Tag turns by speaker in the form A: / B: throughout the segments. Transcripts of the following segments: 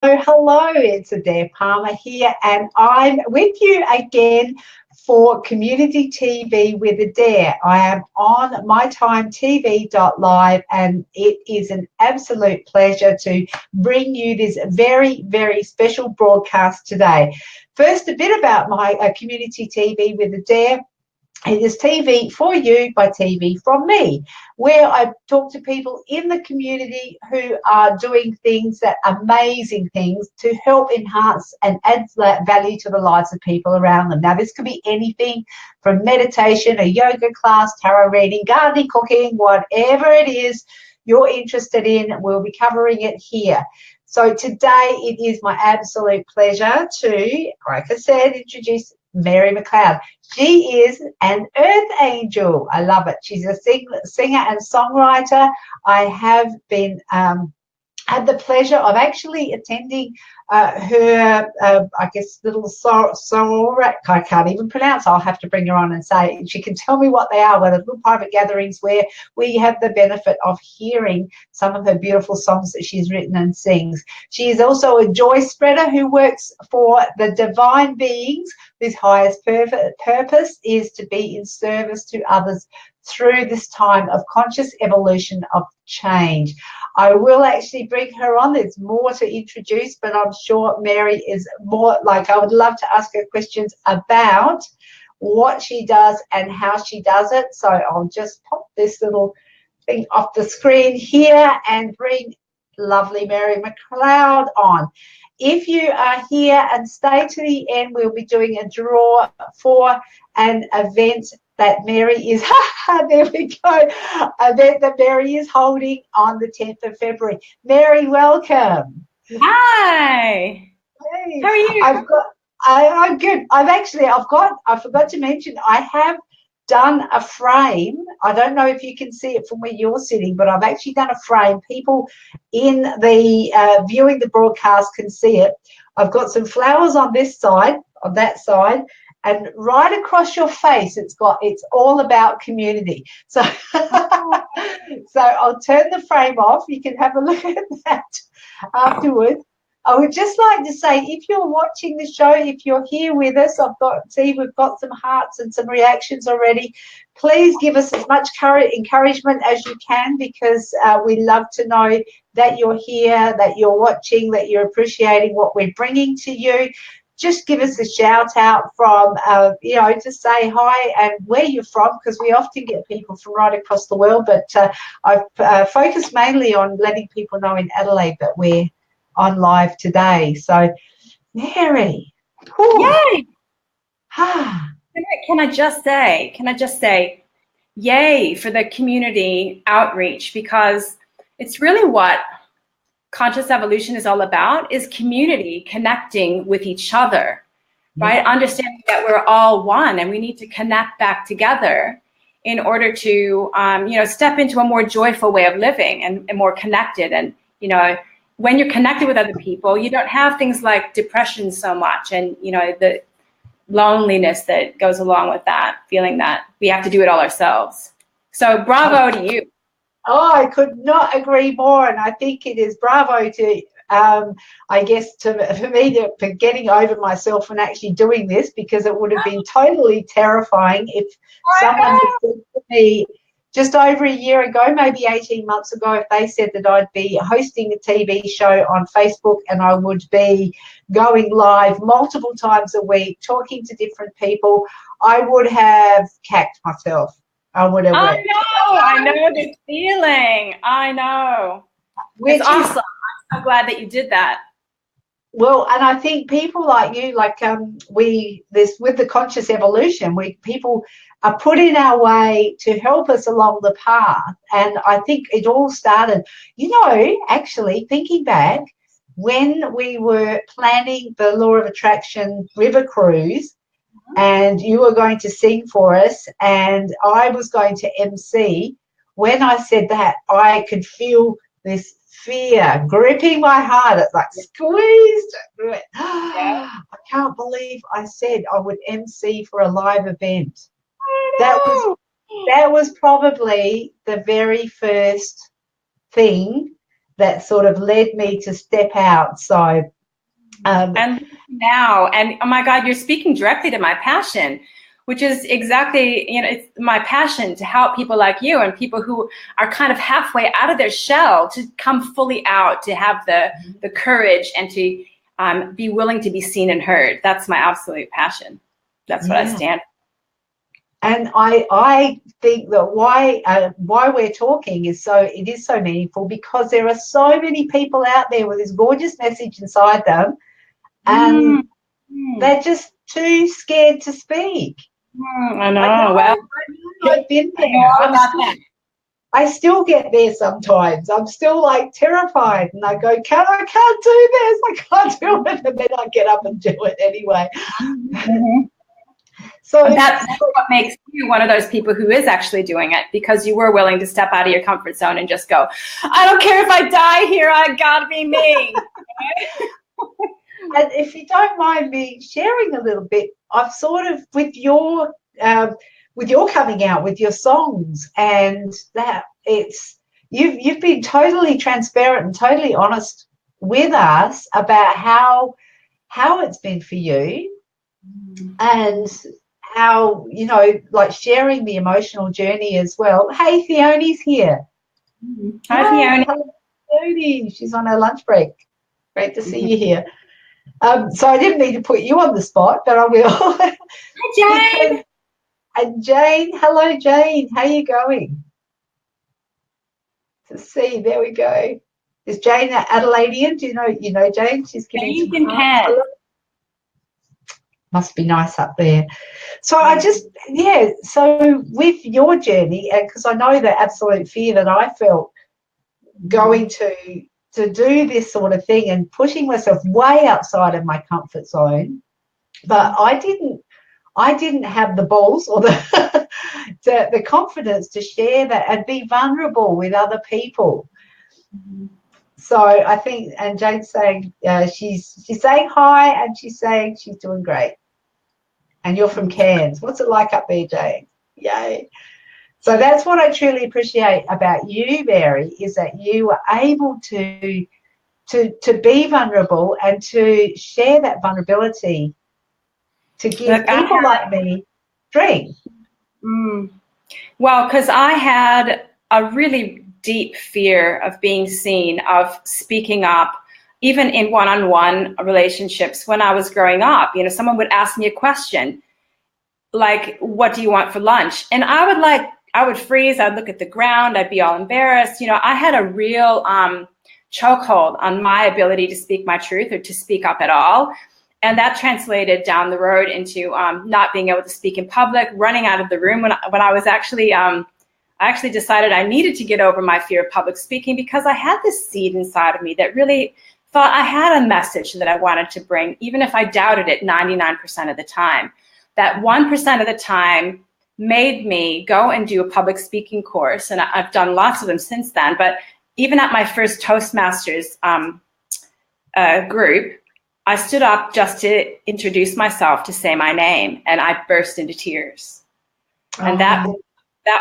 A: Hello, it's Adaire Palmer here, and I'm with you again for Community TV with Adaire. I am on mytimetv.live, and it is an absolute pleasure to bring you this very, very special broadcast today. First, a bit about my Community TV with Adaire. It is TV for you by TV from me, where I talk to people in the community who are doing things that amazing things to help enhance and add value to the lives of people around them. Now, this could be anything from meditation, a yoga class, tarot reading, gardening, cooking, whatever it is you're interested in, we'll be covering it here. So today it is my absolute pleasure to, like I said, introduce Mary McCloud. She is an earth angel. I love it. She's a singer and songwriter. I have been had the pleasure of actually attending her, I guess, little sorority. I can't even pronounce. I'll have to bring her on and say she can tell me what they are. Well, little private gatherings where we have the benefit of hearing some of her beautiful songs that she's written and sings. She is also a joy spreader who works for the divine beings whose highest purpose is to be in service to others through this time of conscious evolution of change. I will actually bring her on. There's more to introduce, but I'm sure Mary is more like, I would love to ask her questions about what she does and how she does it. So I'll just pop this little thing off the screen here and bring lovely Mary McCloud on. If you are here and stay to the end, we'll be doing a draw for an event that Mary is, there we go, event that Mary is holding on the 10th of February. Mary, welcome.
B: Hi. Hey. How are you?
A: I'm good. I forgot to mention, I have done a frame. I don't know if you can see it from where you're sitting, but I've actually done a frame. People in the viewing the broadcast can see it. I've got some flowers on this side, on that side, and right across your face, it's all about community. So, so I'll turn the frame off. You can have a look at that afterwards. I would just like to say, if you're watching the show, if you're here with us, we've got some hearts and some reactions already. Please give us as much encouragement as you can, because we love to know that you're here, that you're watching, that you're appreciating what we're bringing to you. Just give us a shout out from, just say hi and where you're from, because we often get people from right across the world. But I've focused mainly on letting people know in Adelaide that we're on live today. So, Mary.
B: Yay! Can I just say, yay for the community outreach, because it's really what conscious evolution is all about, is community, connecting with each other, right? Understanding that we're all one and we need to connect back together in order to, step into a more joyful way of living and more connected. And, when you're connected with other people, you don't have things like depression so much and, the loneliness that goes along with that, feeling that we have to do it all ourselves. So bravo to you.
A: Oh, I could not agree more. And I think it is bravo to, for me for getting over myself and actually doing this, because it would have been totally terrifying if someone had said to me just over a year ago, maybe 18 months ago, if they said that I'd be hosting a TV show on Facebook and I would be going live multiple times a week, talking to different people, I would have cacked myself. I would have.
B: I know this feeling. I know. It's awesome. I'm so glad that you did that.
A: Well, and I think people like you, with the conscious evolution, people are put in our way to help us along the path. And I think it all started, actually thinking back, when we were planning the Law of Attraction River Cruise, and you were going to sing for us and I was going to MC. When I said that, I could feel this fear gripping my heart. It's like squeezed. Yeah. I can't believe I said I would MC for a live event. That was probably the very first thing that sort of led me to step out. So
B: and now, and oh my God, you're speaking directly to my passion, which is exactly, it's my passion to help people like you and people who are kind of halfway out of their shell to come fully out, to have the courage and to be willing to be seen and heard. That's my absolute passion. That's what I stand for.
A: And I think that why we're talking is so meaningful, because there are so many people out there with this gorgeous message inside them, and they're just too scared to speak.
B: I know.
A: I've been there. I still get there sometimes. I'm still like terrified, and I go, I can't do this. I can't do it, and then I get up and do it anyway. So
B: that's what makes you one of those people who is actually doing it, because you were willing to step out of your comfort zone and just go, I don't care if I die here, I gotta be me.
A: And if you don't mind me sharing a little bit, I've sort of, with your coming out with your songs, and that you've been totally transparent and totally honest with us about how it's been for you, and how, like sharing the emotional journey as well. Hey, Theoni's here.
B: Hi, Theoni.
A: Hello, Theoni. She's on her lunch break. Great to see you here. So I didn't mean to put you on the spot, but I will.
B: Hi, Jane.
A: And Jane, hello, Jane. How are you going? To see, there we go. Is Jane Adelaidean? Do you know Jane? She's giving some hearts. Must be nice up there. So so with your journey, and because I know the absolute fear that I felt going to do this sort of thing and pushing myself way outside of my comfort zone, but I didn't have the balls or the confidence to share that and be vulnerable with other people. So I think, and Jane's saying she's saying hi, and she's saying she's doing great. And you're from Cairns. What's it like up there, Jane? Yay. So that's what I truly appreciate about you, Mary, is that you were able to be vulnerable and to share that vulnerability to give people like me strength.
B: Well, because I had a really deep fear of being seen, of speaking up, even in one-on-one relationships when I was growing up. Someone would ask me a question like, what do you want for lunch? And I would freeze, I'd look at the ground, I'd be all embarrassed. I had a real chokehold on my ability to speak my truth or to speak up at all. And that translated down the road into not being able to speak in public, running out of the room when I was actually, I actually decided I needed to get over my fear of public speaking, because I had this seed inside of me that really thought I had a message that I wanted to bring, even if I doubted it 99% of the time. That 1% of the time made me go and do a public speaking course, and I've done lots of them since then. But even at my first Toastmasters group, I stood up just to introduce myself, to say my name, and I burst into tears. And that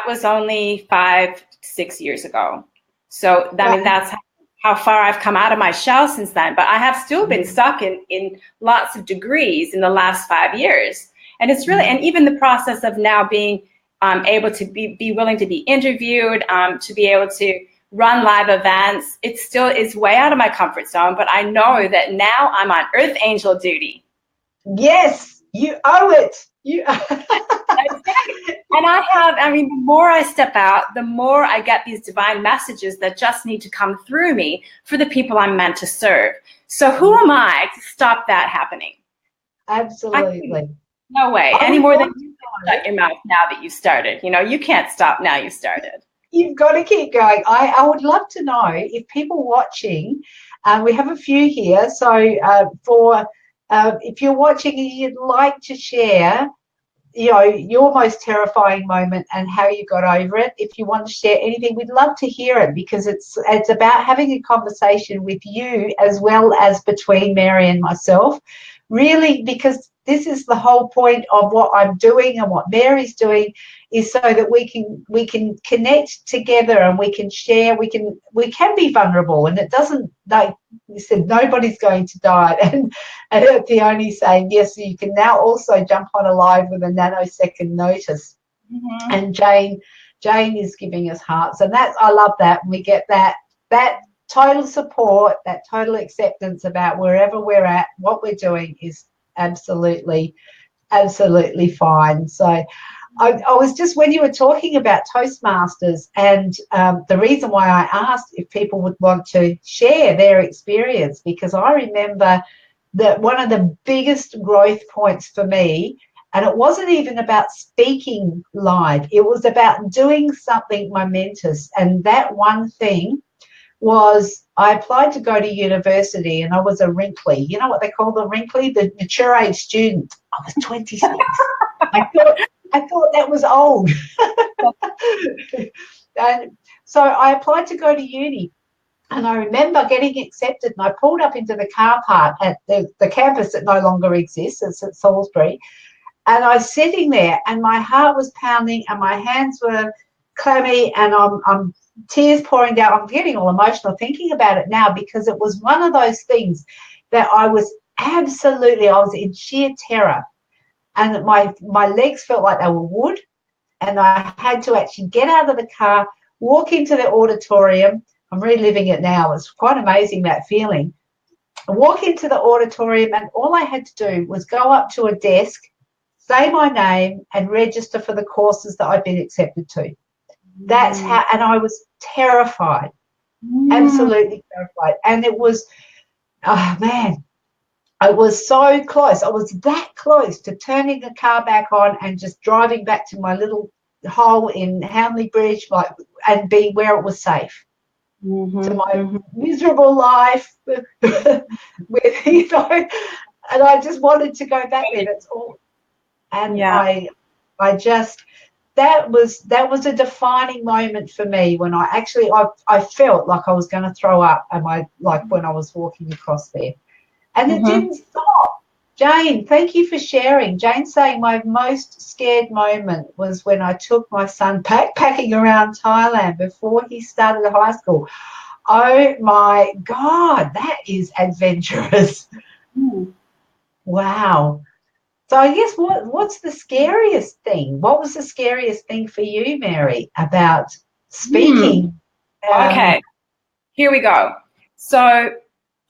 B: was only 5-6 years ago. So that's how far I've come out of my shell since then. But I have still been stuck in lots of degrees in the last 5 years. And it's really, and even the process of now being able to be willing to be interviewed, to be able to run live events, it still is way out of my comfort zone. But I know that now I'm on Earth Angel duty.
A: Yes, you owe it.
B: And the more I step out, the more I get these divine messages that just need to come through me for the people I'm meant to serve. So who am I to stop that happening?
A: Absolutely.
B: No way. Any more than you can shut your mouth now that you started. You can't stop now you started.
A: You've got to keep going. I would love to know if people watching, we have a few here. So if you're watching and you'd like to share, your most terrifying moment and how you got over it, if you want to share anything, we'd love to hear it, because it's about having a conversation with you as well as between Mary and myself, really, because this is the whole point of what I'm doing and what Mary's doing, is so that we can connect together and we can share, we can be vulnerable, and it doesn't, like you said, nobody's going to die. And Theone saying, yes, you can now also jump on a live with a nanosecond notice. Mm-hmm. And Jane is giving us hearts, and that's, I love that. And we get that total support, that total acceptance about wherever we're at, what we're doing is absolutely fine. So I was just, when you were talking about Toastmasters, and the reason why I asked if people would want to share their experience, because I remember that one of the biggest growth points for me, and it wasn't even about speaking live, it was about doing something momentous. And that one thing was, I applied to go to university, and I was a wrinkly. You know what they call the wrinkly? The mature age student. I was 26. I thought that was old. And so I applied to go to uni. And I remember getting accepted, and I pulled up into the car park at the campus that no longer exists. It's at Salisbury. And I was sitting there, and my heart was pounding, and my hands were clammy, and I'm tears pouring down. I'm getting all emotional thinking about it now, because it was one of those things that I was in sheer terror, and my legs felt like they were wood, and I had to actually get out of the car, walk into the auditorium. I'm reliving it now. It's quite amazing, that feeling. I walk into the auditorium, and all I had to do was go up to a desk, say my name, and register for the courses that I've been accepted to. That's how, and I was terrified, absolutely terrified. And it was, oh man, I was so close. I was that close to turning the car back on and just driving back to my little hole in Hamley Bridge, like, and be where it was safe. To my miserable life, with, you know, and I just wanted to go back there. That's all. And I just, that was a defining moment for me, when I felt like I was going to throw up, and when I was walking across there, and it didn't stop. Jane, thank you for sharing. Jane saying, my most scared moment was when I took my son backpacking around Thailand before he started high school. Oh my God, that is adventurous. Wow. So I guess what's the scariest thing? What was the scariest thing for you, Mary, about speaking?
B: Okay, here we go. So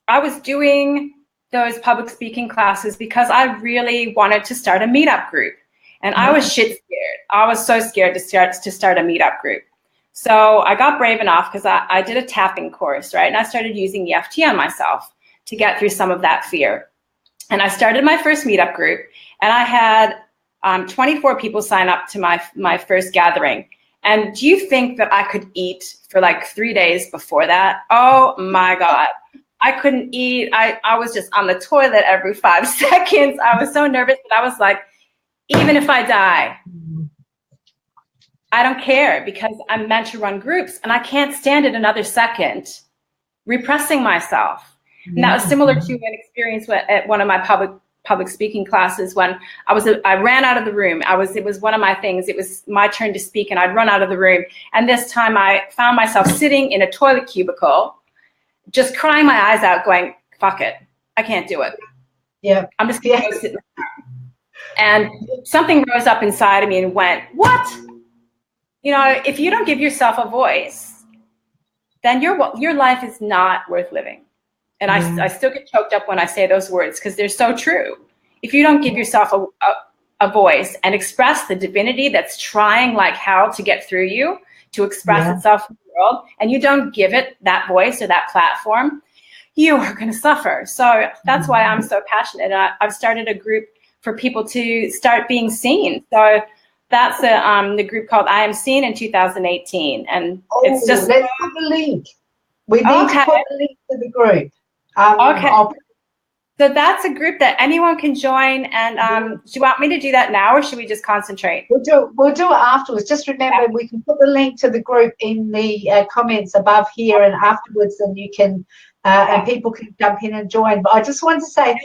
B: I was doing those public speaking classes because I really wanted to start a meetup group, and I was shit scared. I was so scared to start a meetup group. So I got brave enough, because I did a tapping course, right? And I started using EFT on myself to get through some of that fear. And I started my first meetup group, and I had 24 people sign up to my first gathering. And do you think that I could eat for like 3 days before that? Oh my God. I couldn't eat. I was just on the toilet every 5 seconds. I was so nervous, but I was like, even if I die, I don't care, because I'm meant to run groups, and I can't stand it another second repressing myself. And that was similar to an experience at one of my public speaking classes, when I ran out of the room. It was one of my things. It was my turn to speak, and I'd run out of the room. And this time I found myself sitting in a toilet cubicle, just crying my eyes out, going, fuck it, I can't do it. Yeah, I'm just going to go sit in the car. And something rose up inside of me and went, what? You know, if you don't give yourself a voice, then your life is not worth living. And I still get choked up when I say those words, because they're so true. If you don't give yourself a voice and express the divinity that's trying like hell to get through you, to express itself in the world, and you don't give it that voice or that platform, you are going to suffer. So that's why I'm so passionate. And I've started a group for people to start being seen. So that's the group called I Am Seen in 2018. And it's just...
A: Let's put the link. We need to put the link to the group.
B: So that's a group that anyone can join. And do you want me to do that now, or should we just concentrate?
A: We'll do it afterwards. Just remember, we can put the link to the group in the comments above here, and afterwards, then you can and people can jump in and join. But I just wanted to say,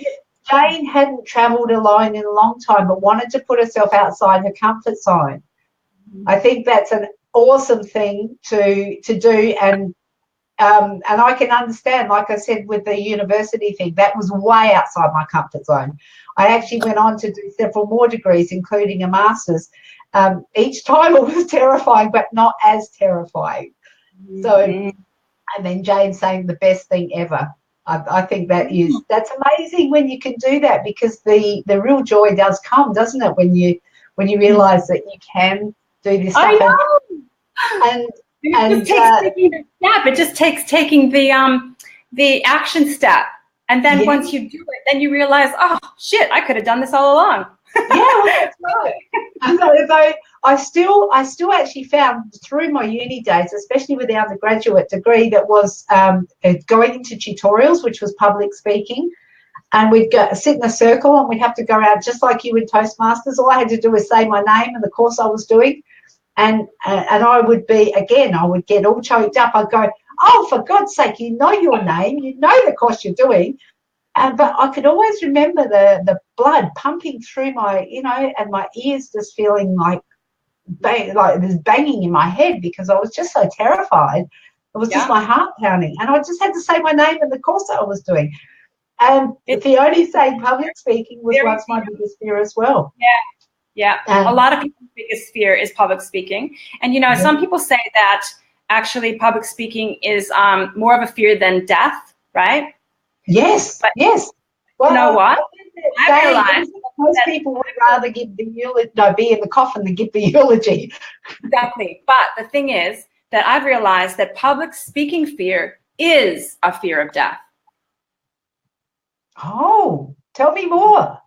A: Jane hadn't travelled alone in a long time, but wanted to put herself outside her comfort zone. I think that's an awesome thing to do, and I can understand, like I said, with the university thing, that was way outside my comfort zone. I actually went on to do several more degrees, including a master's. Each time it was terrifying, but not as terrifying. So, and then Jane saying the best thing ever. I think that's amazing when you can do that, because the real joy does come, doesn't it, when you realise that you can do this stuff.
B: I know.
A: And
B: it just takes taking the step. It just takes taking the action step, and then once you do it, then you realize, oh shit, I could have done this all along.
A: Yeah, well, that's right. Although I still actually found through my uni days, especially with the undergraduate degree, that was going into tutorials, which was public speaking, and we'd sit in a circle and we'd have to go around just like you in Toastmasters. All I had to do was say my name and the course I was doing, and I would get all choked up. I'd go, oh, for God's sake, you know your name, you know the course you're doing. But I could always remember the blood pumping through my, and my ears just feeling like there's banging in my head, because I was just so terrified. It was just my heart pounding. And I just had to say my name and the course that I was doing. And Fiona saying public speaking was once my biggest fear as well.
B: Yeah. A lot of people's biggest fear is public speaking. And, some people say that actually public speaking is more of a fear than death, right?
A: Yes,
B: but
A: yes.
B: Well, you know what?
A: I realized most people would rather give the eulogy, be in the coffin than give the eulogy.
B: Exactly. But the thing is that I've realized that public speaking fear is a fear of death.
A: Oh, tell me more.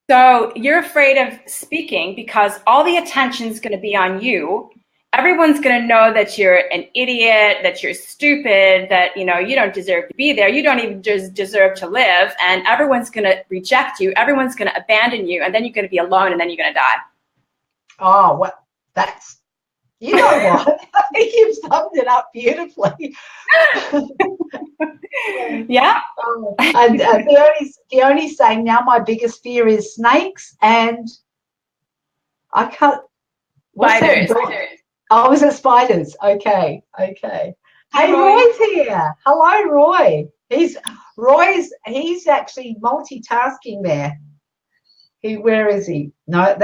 B: So you're afraid of speaking because all the attention is going to be on you. Everyone's going to know that you're an idiot, that you're stupid, that, you don't deserve to be there. You don't even deserve to live. And everyone's going to reject you. Everyone's going to abandon you. And then you're going to be alone, and then you're going to die.
A: Oh, well, that's, you know what? I think you've summed it up beautifully.
B: Yeah.
A: And Fiona's saying, now my biggest fear is snakes, and I can't.
B: Spiders.
A: Oh, was it spiders? Okay. Hey, Roy's here. Hello, Roy. He's actually multitasking there. Where is he? No,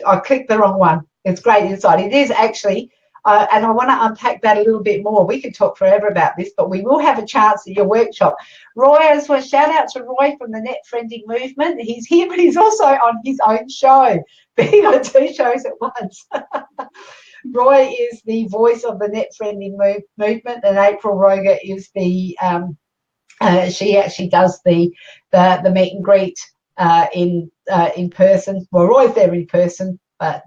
A: I clicked the wrong one. It's great insight. It is actually, and I want to unpack that a little bit more. We could talk forever about this, but we will have a chance at your workshop. Roy, as well, shout out to Roy from the Net Friending Movement. He's here, but he's also on his own show, being on 2 shows at once. Roy is the voice of the Net Friending Movement, and April Roger is the she actually does the meet and greet in person. Well, Roy's there in person, but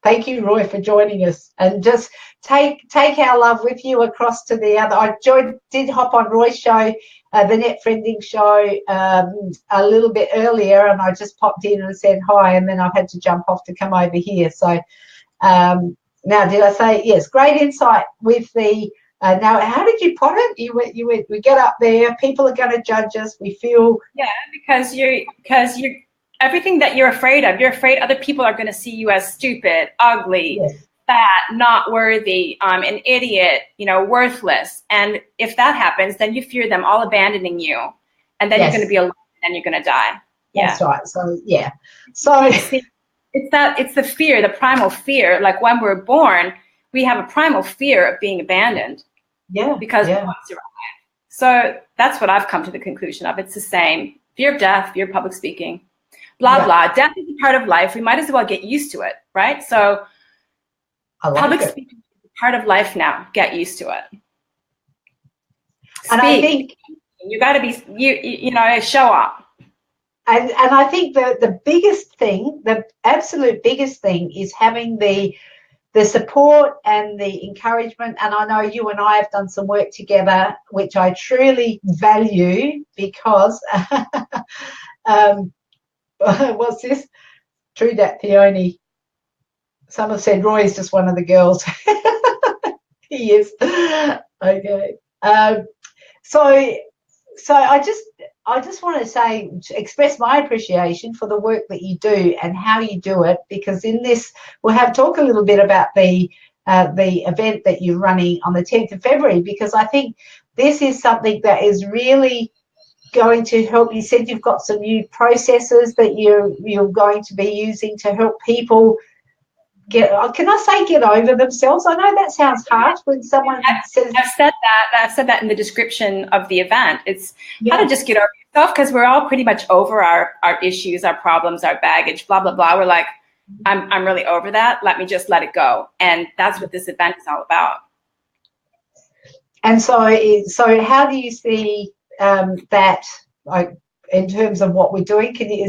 A: thank you, Roy, for joining us, and just take our love with you across to the other. I did hop on Roy's show, the Net Friending show, a little bit earlier, and I just popped in and said hi, and then I've had to jump off to come over here. So now, did I say yes? Great insight with the. Now, how did you put it? We get up there. People are going to judge us. We feel
B: because you're everything that you're afraid of. You're afraid other people are going to see you as stupid, ugly, fat, not worthy, an idiot, worthless. And if that happens, then you fear them all abandoning you, and then you're going to be alone, and you're going to die.
A: That's right. So
B: it's the fear, the primal fear. Like when we're born, we have a primal fear of being abandoned. Because we want to survive. So that's what I've come to the conclusion of. It's the same. Fear of death, fear of public speaking, blah, blah. Death is a part of life. We might as well get used to it, right? So public speaking is a part of life now. Get used to it.
A: And I think
B: you got to be, show up.
A: And I think the biggest thing, the absolute biggest thing, is having the support and the encouragement. And I know you and I have done some work together, which I truly value, because what's this? True that, Peony. Some have said Roy is just one of the girls. He is. Okay. So So I just want to say, express my appreciation for the work that you do and how you do it, because in this we'll have talk a little bit about the event that you're running on the 10th of February, because I think this is something that is really going to help. You said you've got some new processes that you're going to be using to help people get, can I say, get over themselves? I know that sounds harsh when someone says.
B: I've said that in the description of the event. It's how to just get over yourself, because we're all pretty much over our issues, our problems, our baggage, blah, blah, blah. We're like, I'm really over that. Let me just let it go. And that's what this event is all about.
A: And so how do you see that, like, in terms of what we're doing? Can you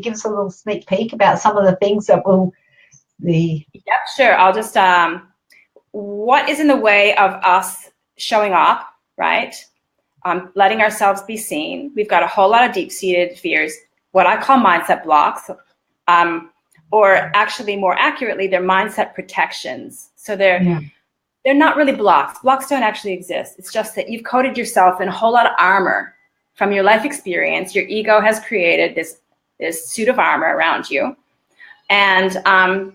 A: give us a little sneak peek about some of the things that will be?
B: Yep, sure. I'll just what is in the way of us showing up, right? Letting ourselves be seen. We've got a whole lot of deep-seated fears, what I call mindset blocks, or actually more accurately, they're mindset protections. So they're not really blocks. Blocks don't actually exist. It's just that you've coated yourself in a whole lot of armor from your life experience. Your ego has created this suit of armor around you. And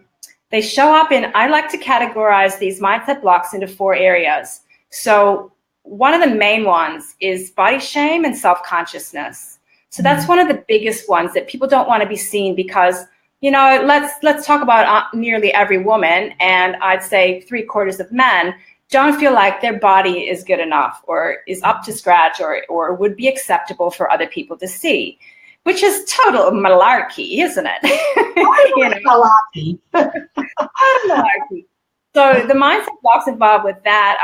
B: they show up in, I like to categorize these mindset blocks into 4 areas. So one of the main ones is body shame and self-consciousness. So that's one of the biggest ones, that people don't want to be seen because, you know, let's talk about nearly every woman, and I'd say 3/4 of men don't feel like their body is good enough or is up to scratch or would be acceptable for other people to see, which is total malarkey, isn't it?
A: Malarkey.
B: Malarkey. So the mindset blocks involved with that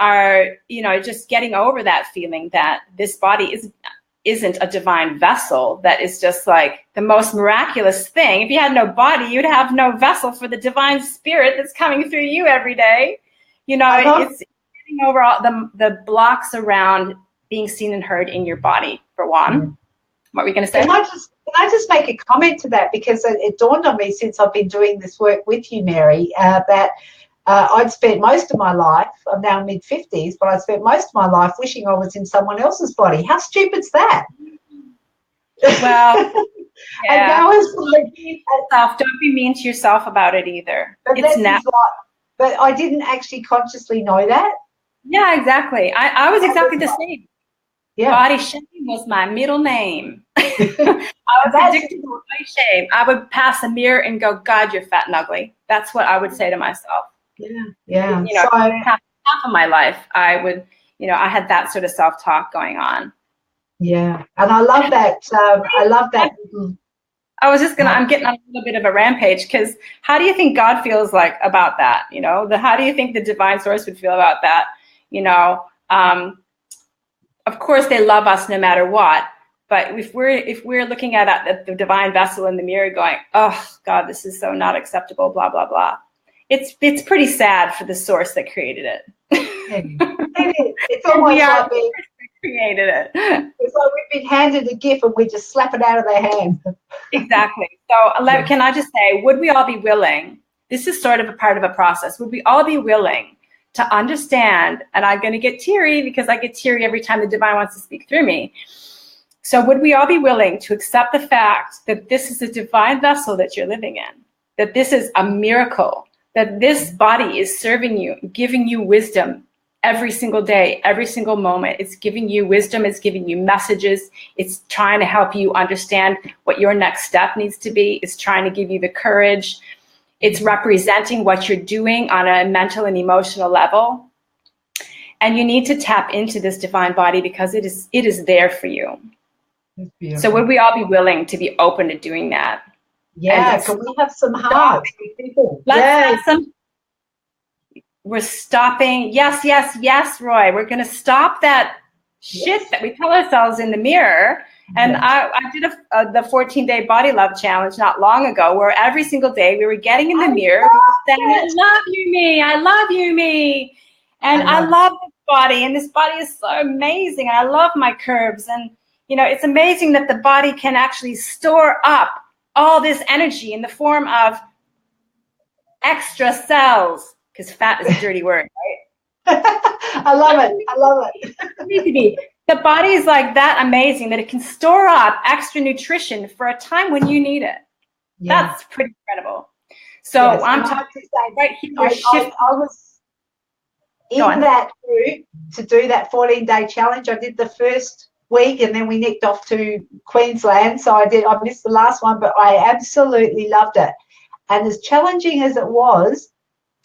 B: are, you know, just getting over that feeling that this body isn't a divine vessel, that is just like the most miraculous thing. If you had no body, you'd have no vessel for the divine spirit that's coming through you every day. You know, it's getting over all the blocks around being seen and heard in your body, for one. What were you going to say?
A: Can I just make a comment to that? Because it dawned on me since I've been doing this work with you, Mary, that I'd spent most of my life, I'm now mid-50s, but I spent most of my life wishing I was in someone else's body. How stupid's that?
B: Well, yeah.
A: And now it's like,
B: don't be mean to yourself about it either.
A: But I didn't actually consciously know that.
B: Yeah, exactly. I was exactly the same. Yeah. Body shame was my middle name. I was addicted to body shame. I would pass a mirror and go, God, you're fat and ugly. That's what I would say to myself.
A: Yeah.
B: You know, half of my life, I would, you know, I had that sort of self-talk going on.
A: Yeah, and I love that. I love that.
B: I was just I'm getting on a little bit of a rampage, because how do you think God feels like about that? You know, how do you think the divine source would feel about that? You know, of course they love us no matter what. But if we're looking at the divine vessel in the mirror going, oh God, this is so not acceptable, blah, blah, blah. It's pretty sad for the source that created it.
A: It's almost like we
B: created it.
A: It's like we've been handed a gift and we just slap it out of their hands.
B: Exactly. So can I just say, would we all be willing, this is sort of a part of a process, would we all be willing to understand, and I'm going to get teary because I get teary every time the divine wants to speak through me. So would we all be willing to accept the fact that this is a divine vessel that you're living in, that this is a miracle, that this body is serving you, giving you wisdom every single day, every single moment. It's giving you wisdom, it's giving you messages, it's trying to help you understand what your next step needs to be, it's trying to give you the courage, it's representing what you're doing on a mental and emotional level. And you need to tap into this divine body because it is there for you. So would we all be willing to be open to doing that?
A: Yeah, can we have some hearts with people?
B: Let's have some. We're stopping. Yes, Roy. We're going to stop that shit that we tell ourselves in the mirror. And I did the 14-day body love challenge not long ago, where every single day we were getting in the mirror saying, I love you, me. I love you, me. And I love this body. And this body is so amazing. I love my curves. And, you know, it's amazing that the body can actually store up all this energy in the form of extra cells, because fat is a dirty word, right?
A: I love it.
B: It needs to be The body is like that amazing that it can store up extra nutrition for a time when you need it. Yeah. That's pretty incredible. So yes, I'm talking right here.
A: I was in that group to do that 14-day challenge. I did the first week and then we nicked off to Queensland. So I missed the last one, but I absolutely loved it. And as challenging as it was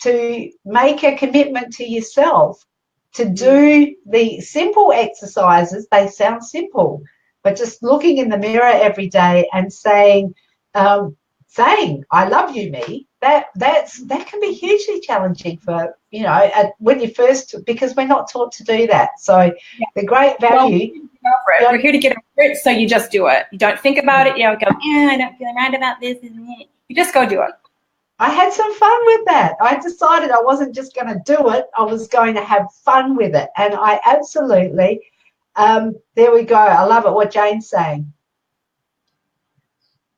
A: to make a commitment to yourself to do the simple exercises, they sound simple, but just looking in the mirror every day and saying, I love you, me, that can be hugely challenging for, when you first, because we're not taught to do that. So the great value.
B: We're here to get over it, so you just do it. You don't think about it. You don't go, I'm not feeling right about this. You just go do it.
A: I had some fun with that. I decided I wasn't just going to do it. I was going to have fun with it. And I absolutely, there we go. I love it, what Jane's saying.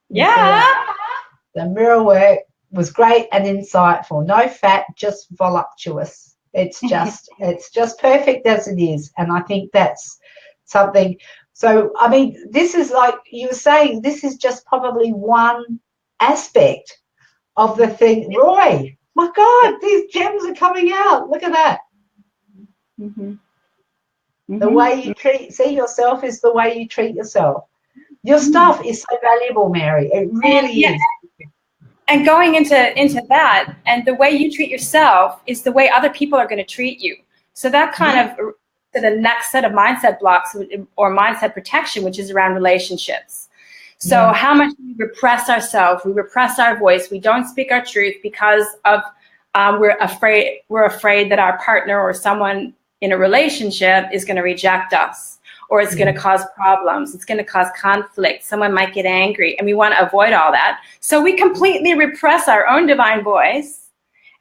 B: Yeah.
A: The mirror work was great and insightful. No fat, just voluptuous. It's just perfect as it is. And I think that's something. So, I mean, this is like you were saying, this is just probably one aspect of the thing. Roy, my God, these gems are coming out. Look at that. Mm-hmm. Mm-hmm. The way you see yourself is the way you treat yourself. Your stuff is so valuable, Mary. It really is.
B: And going into that, and the way you treat yourself is the way other people are going to treat you. So that kind of the next set of mindset blocks or mindset protection, which is around relationships. So how much we repress ourselves, we repress our voice, we don't speak our truth because of we're afraid that our partner or someone in a relationship is going to reject us, or it's going to cause problems, it's going to cause conflict, someone might get angry, and we want to avoid all that. So we completely repress our own divine voice,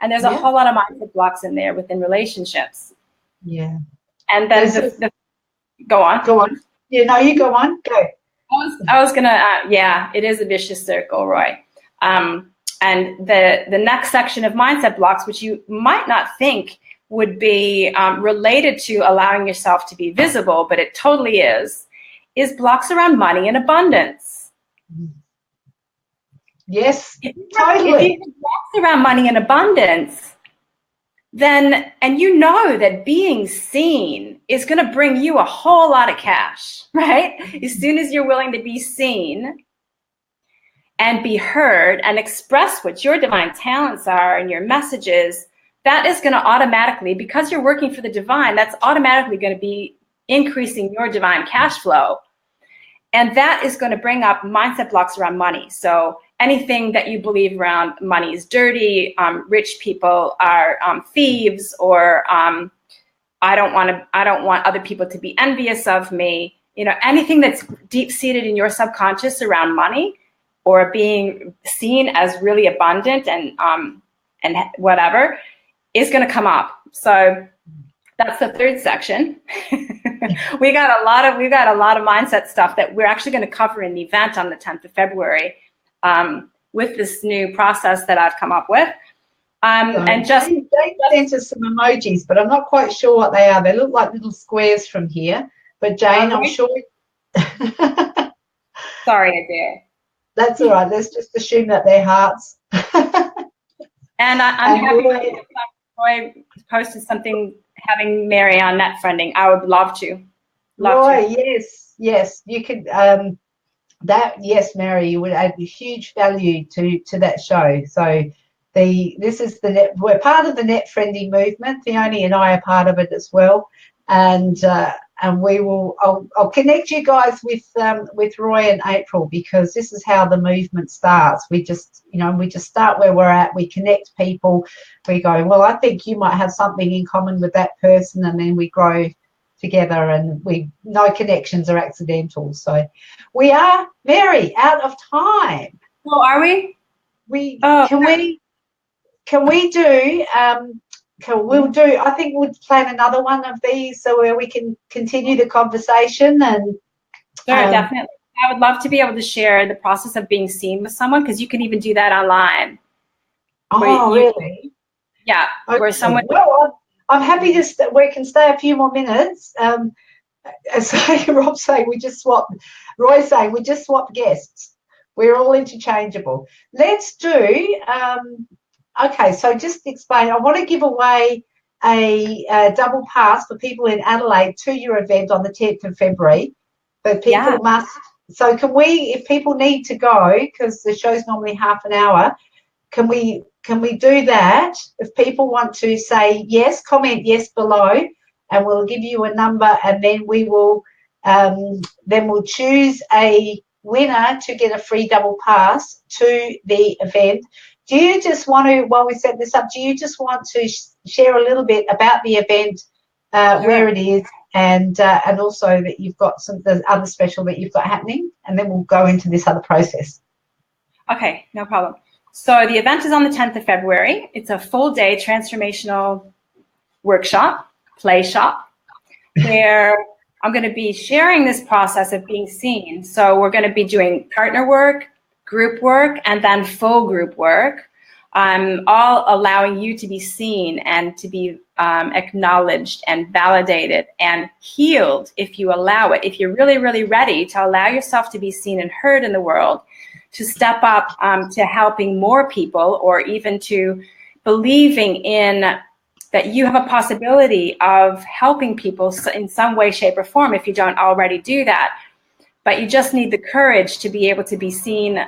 B: and there's a whole lot of mindset blocks in there within relationships.
A: Yeah.
B: And then go on.
A: Go on. Yeah, no, you go on. Go.
B: I was gonna, it is a vicious circle, Roy. And the next section of mindset blocks, which you might not think would be related to allowing yourself to be visible, but it totally is blocks around money and abundance.
A: Yes, totally.
B: If you have blocks around money and abundance, then, and you know that being seen is going to bring you a whole lot of cash, right? As soon as you're willing to be seen and be heard and express what your divine talents are and your messages, that is going to automatically, because you're working for the divine, that's automatically going to be increasing your divine cash flow. And that is going to bring up mindset blocks around money. So anything that you believe around money is dirty, rich people are thieves, or I don't want other people to be envious of me. Anything that's deep-seated in your subconscious around money or being seen as really abundant and whatever is going to come up. So that's the third section. we got a lot of mindset stuff that we're actually going to cover in the event on the 10th of February with this new process that I've come up with. And just
A: sent us some emojis, but I'm not quite sure what they are. They look like little squares from here. But Jane, I'm sure.
B: Sorry, Adaire.
A: That's all right. Let's just assume that they're hearts.
B: And I'm happy that Roy posted something having Mary on net friending. I would love to.
A: Roy, yes, you could. Yes, Mary, you would add huge value to that show. So this is the net. We're part of the net friending movement. Fiona and I are part of it as well, and we will. I'll connect you guys with Roy and April, because this is how the movement starts. We just start where we're at. We connect people. We go, well, I think you might have something in common with that person, and then we grow together, and no connections are accidental. So we are, Mary, out of time.
B: Oh, are we?
A: Can we do I think we'll plan another one of these so where we can continue the conversation. And
B: sure, definitely. I would love to be able to share the process of being seen with someone, because you can even do that online.
A: Oh, really?
B: Yeah. Okay. Where someone.
A: Well, I'm happy we can stay a few more minutes. So Rob's saying we just swapped. Roy's saying we just swapped guests. We're all interchangeable. Let's do. Okay, so just explain. I want to give away a double pass for people in Adelaide to your event on the 10th of February. But people must. So can we, if people need to go, because the show's normally half an hour, can we do that? If people want to say yes, comment yes below, and we'll give you a number, and then we will we'll choose a winner to get a free double pass to the event. Do you just want to, while we set this up, do you just want to share a little bit about the event, where it is, and also that you've got the other special that you've got happening, and then we'll go into this other process.
B: Okay, no problem. So the event is on the 10th of February. It's a full day transformational workshop, play shop, where I'm going to be sharing this process of being seen. So we're going to be doing partner work, group work, and then full group work, all allowing you to be seen and to be acknowledged and validated and healed if you allow it. If you're really, really ready to allow yourself to be seen and heard in the world, to step up to helping more people, or even to believing in that you have a possibility of helping people in some way, shape, or form if you don't already do that. But you just need the courage to be able to be seen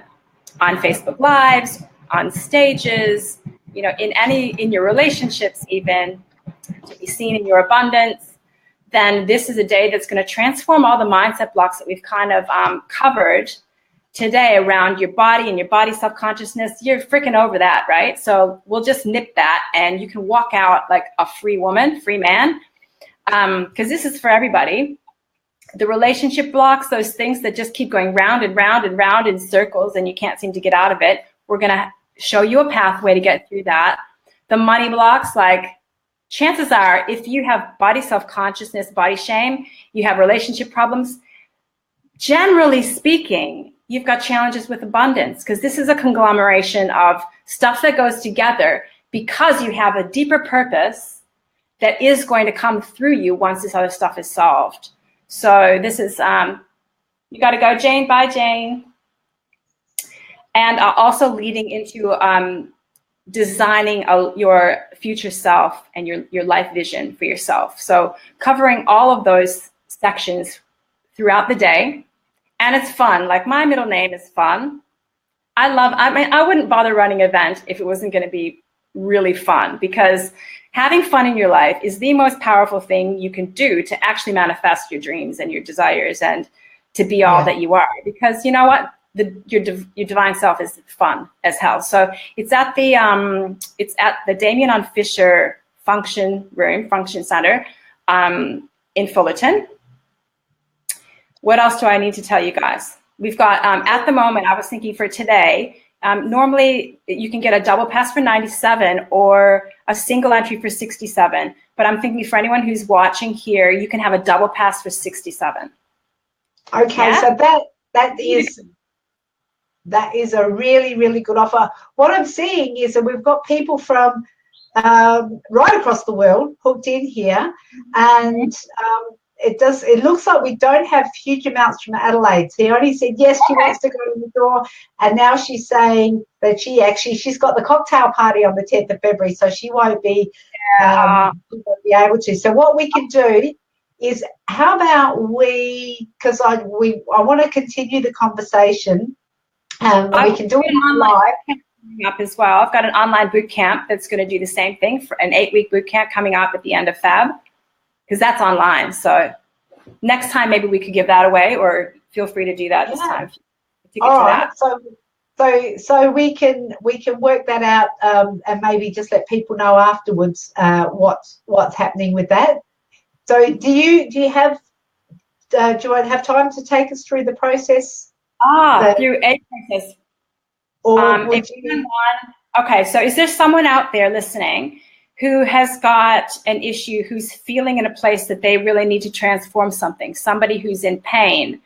B: on Facebook Lives, on stages, you know, in your relationships, even to be seen in your abundance. Then this is a day that's going to transform all the mindset blocks that we've kind of covered today around your body and your body self-consciousness. You're freaking over that, right? So we'll just nip that, and you can walk out like a free woman, free man, because this is for everybody. The relationship blocks, those things that just keep going round and round and round in circles and you can't seem to get out of it, we're going to show you a pathway to get through that. The money blocks, like, chances are if you have body self-consciousness, body shame, you have relationship problems, generally speaking, you've got challenges with abundance, because this is a conglomeration of stuff that goes together because you have a deeper purpose that is going to come through you once this other stuff is solved. So this is, you got to go, Jane. Bye, Jane. And also leading into designing your future self and your life vision for yourself. So covering all of those sections throughout the day. And it's fun. Like, my middle name is fun. I wouldn't bother running an event if it wasn't going to be really fun, because having fun in your life is the most powerful thing you can do to actually manifest your dreams and your desires and to be all that you are. Because you know what? Your divine self is fun as hell. So it's at the Damien on Fisher Function Center in Fullerton. What else do I need to tell you guys? We've got, at the moment, I was thinking for today, normally you can get a double pass for 97 or a single entry for 67. But I'm thinking for anyone who's watching here, you can have a double pass for 67.
A: Okay, so that is a really, really good offer. What I'm seeing is that we've got people from right across the world hooked in here, and it looks like we don't have huge amounts from Adelaide. So he only said yes, she wants to go to the door, and now she's saying that she's got the cocktail party on the 10th of February, so she won't be able to. So what we can do is, how about because I want to continue the conversation. We can do it live.
B: Up as well. I've got an online boot camp that's going to do the same thing, for an 8-week boot camp coming up at the end of Feb, because that's online. So next time maybe we could give that away, or feel free to do that this time.
A: All right. So we can work that out, and maybe just let people know afterwards what's happening with that. So do you have time to take us through the process?
B: Through a process. Okay, so is there someone out there listening who has got an issue, who's feeling in a place that they really need to transform something, somebody who's in pain,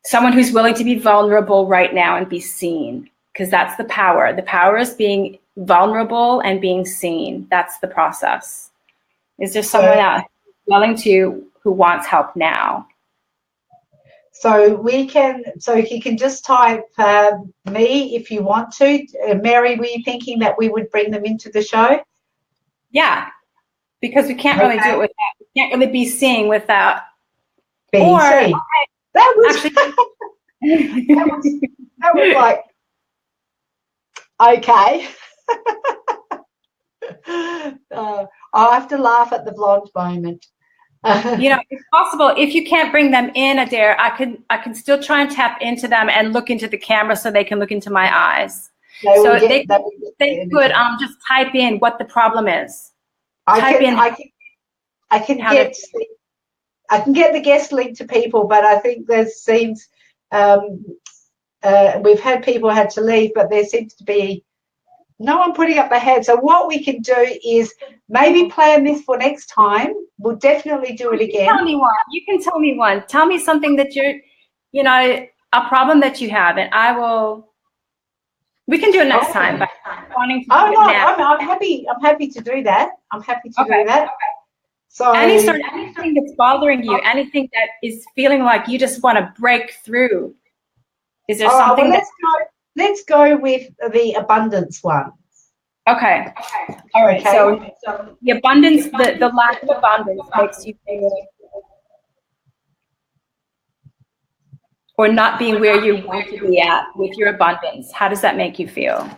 B: someone who's willing to be vulnerable right now and be seen? Because that's the power. The power is being vulnerable and being seen. That's the process. Is there someone out willing to who wants help now.
A: So you can just type me if you want to. Mary, were you thinking that we would bring them into the show?
B: Yeah, because we can't really do it without, we can't really be seen without
A: being seen. That was
B: actually,
A: that was like, okay. I'll have to laugh at the blonde moment.
B: You know, it's possible if you can't bring them in, Adaire, I can still try and tap into them and look into the camera so they can look into my eyes. They could just type in what the problem is.
A: I can get the guest link to people, but I think there seems we've had people had to leave, but there seems to be no one putting up their hand. So what we can do is maybe plan this for next time. We'll definitely do it again.
B: Tell me one. You can tell me one. Tell me something that you know, a problem that you have, and I will. We can do it next time. But wanting to do it now.
A: I'm happy to do that. I'm happy to do that. Okay. So
B: anything that's bothering you, anything that is feeling like you just want to break through. Is there something
A: Let's go with the abundance one.
B: Okay. All right. Okay. So the abundance, the lack of abundance makes you feel, or not being where you want to be at with your abundance. How does that make you feel?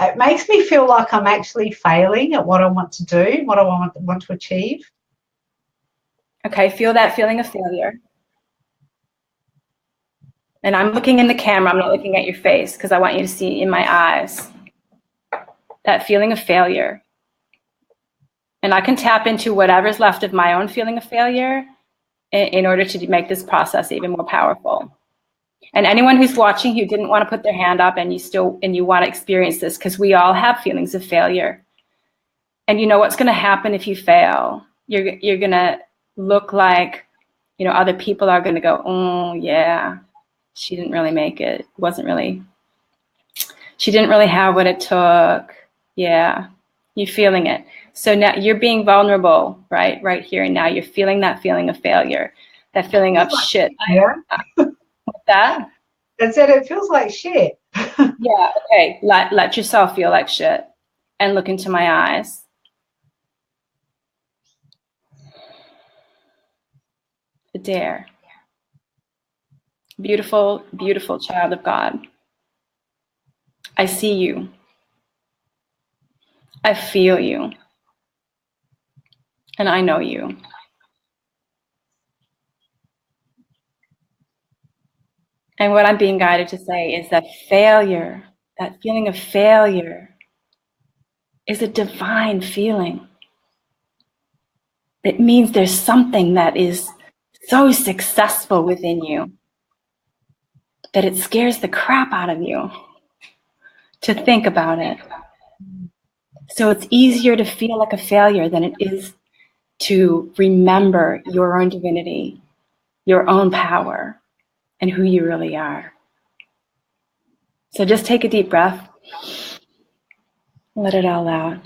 A: It makes me feel like I'm actually failing at what I want to do, what I want to achieve.
B: Okay. Feel that feeling of failure. And I'm looking in the camera. I'm not looking at your face because I want you to see in my eyes that feeling of failure. And I can tap into whatever's left of my own feeling of failure in order to make this process even more powerful. And anyone who's watching who didn't want to put their hand up and you want to experience this, because we all have feelings of failure. And you know what's going to happen if you fail? You're going to look like, you know, other people are going to go, oh yeah, she didn't really make it. She didn't really have what it took. Yeah, you're feeling it. So now you're being vulnerable, right here and now. You're feeling that feeling of failure, that feeling of shit.
A: Yeah.
B: What's that?
A: I said it feels like shit.
B: Yeah, okay. Let yourself feel like shit and look into my eyes. Adaire. Beautiful, beautiful child of God. I see you. I feel you. And I know you. And what I'm being guided to say is that failure, that feeling of failure, is a divine feeling. It means there's something that is so successful within you that it scares the crap out of you to think about it. So it's easier to feel like a failure than it is to remember your own divinity, your own power, and who you really are. So just take a deep breath. Let it all out.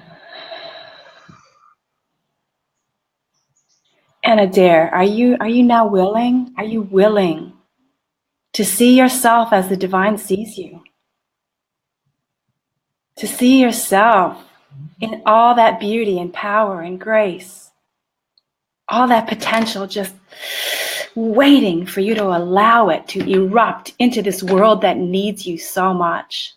B: And Adaire, are you now willing? Are you willing to see yourself as the divine sees you? To see yourself in all that beauty and power and grace, all that potential just waiting for you to allow it to erupt into this world that needs you so much.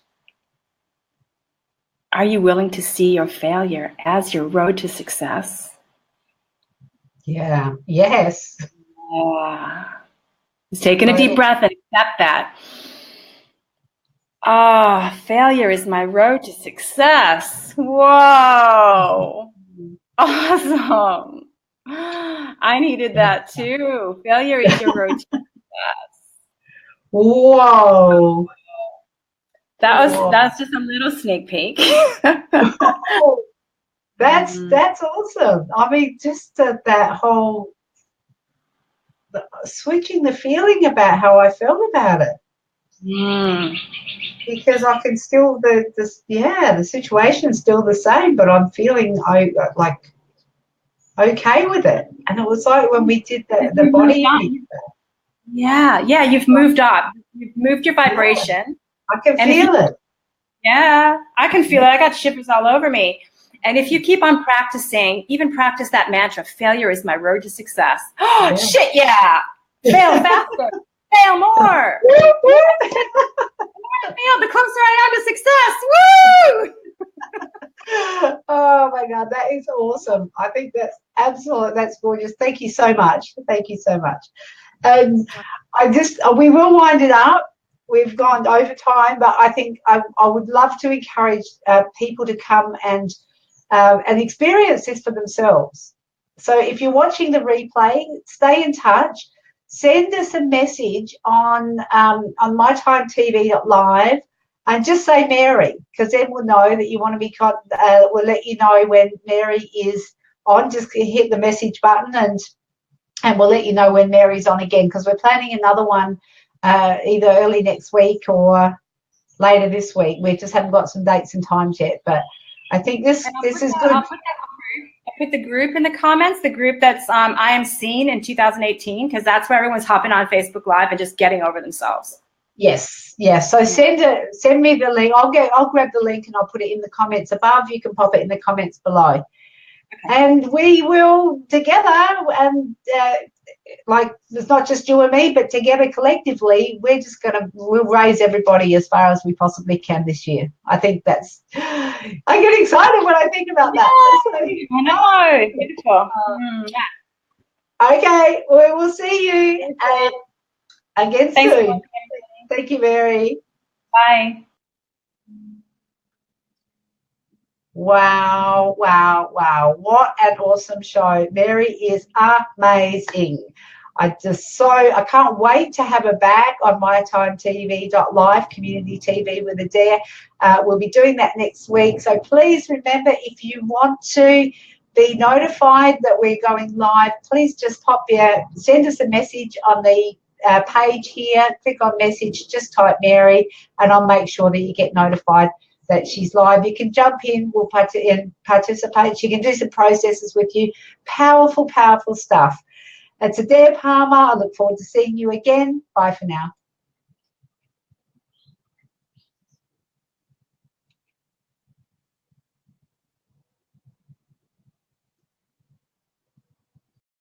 B: Are you willing to see your failure as your road to success?
A: Yeah. Yes.
B: Just taking a deep breath and accept that. Failure is my road to success. Whoa. Awesome. I needed that too. Failure is your road to success.
A: Whoa.
B: That's just a little sneak peek.
A: That's awesome. I mean, just that whole switching the feeling about how I felt about it. Because I can still the situation's still the same, but I'm feeling okay with it. And it was like when we did the body image.
B: Yeah, you've moved up. You've moved your vibration.
A: Yeah, I can feel it.
B: Yeah, I can feel it. I got shivers all over me. And if you keep on practicing, even practice that mantra, failure is my road to success. Oh, yeah. Shit, yeah. Fail faster. Fail more. Fail, the closer I am to success. Woo!
A: Oh my God, that is awesome. I think that's absolute. That's gorgeous. Thank you so much. Thank you so much. And we will wind it up. We've gone over time, but I think I would love to encourage people to come and experience this for themselves. So if you're watching the replay, stay in touch. Send us a message on mytimetv.live and just say Mary, because then we'll know that you want to be. We'll let you know when Mary is on. Just hit the message button and we'll let you know when Mary's on again, because we're planning another one either early next week or later this week. We just haven't got some dates and times yet, but I think this is good.
B: I'll put the group in the comments, the group that's I Am Seen in 2018, because that's where everyone's hopping on Facebook Live and just getting over themselves.
A: Yes. So send me the link. I'll grab the link and I'll put it in the comments above. You can pop it in the comments below. Okay. And we will together, and like it's not just you and me, but together collectively, we'll raise everybody as far as we possibly can this year. I think I get excited when I think about that.
B: I know. Beautiful.
A: Okay, we will see you again soon. Thank you, Mary.
B: Bye.
A: Wow. What an awesome show. Mary is amazing. I can't wait to have her back on mytimetv.live, community TV with Adaire. We'll be doing that next week. So please remember, if you want to be notified that we're going live, please just send us a message on the page here. Click on message, just type Mary, and I'll make sure that you get notified that she's live. You can jump in, we'll participate. She can do some processes with you. Powerful stuff. It's Adaire Palmer. I look forward to seeing you again. Bye for now.